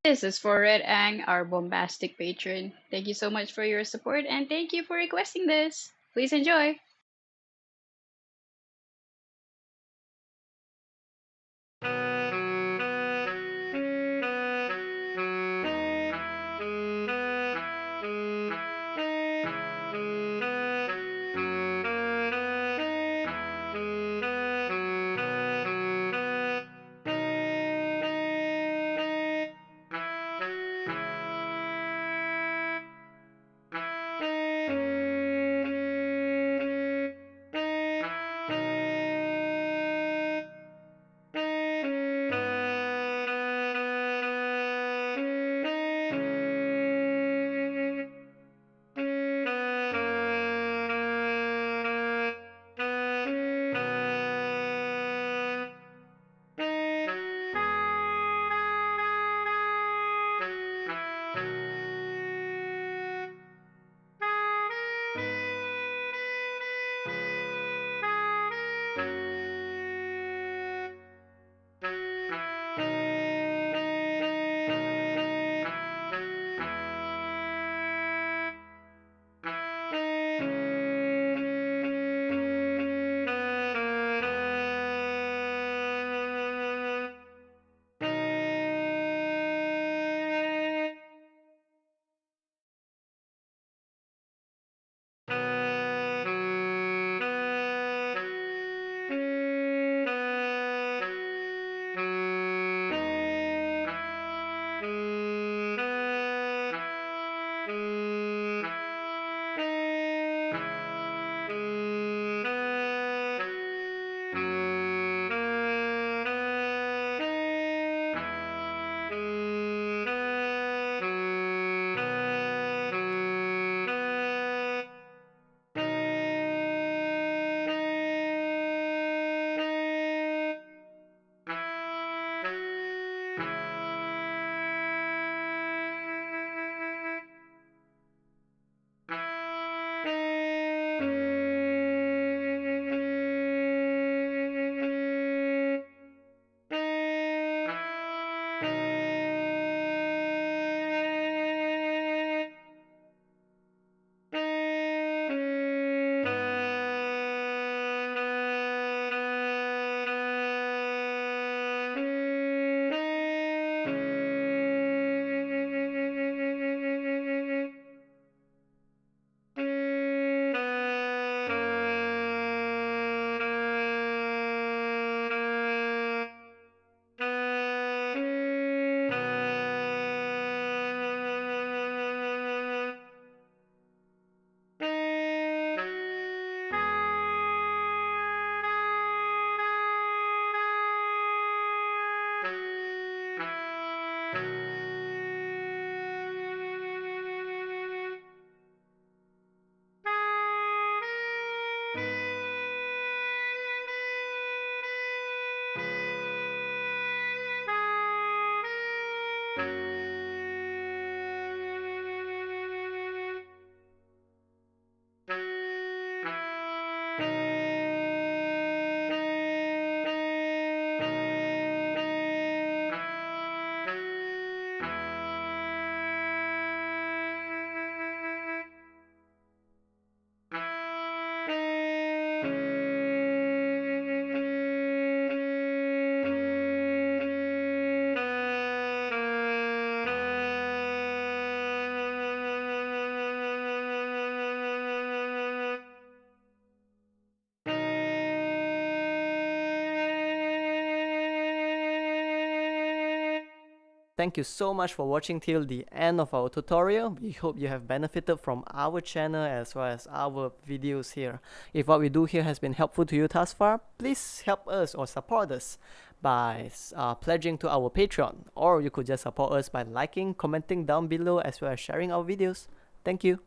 This is for Red Ang, our bombastic patron. Thank you so much for your support and thank you for requesting this. Please enjoy. Thank you so much for watching till the end of our tutorial. We hope you have benefited from our channel as well as our videos here. If what we do here has been helpful to you thus far, please help us or support us by pledging to our Patreon, or you could just support us by liking, commenting down below as well as sharing our videos. Thank you.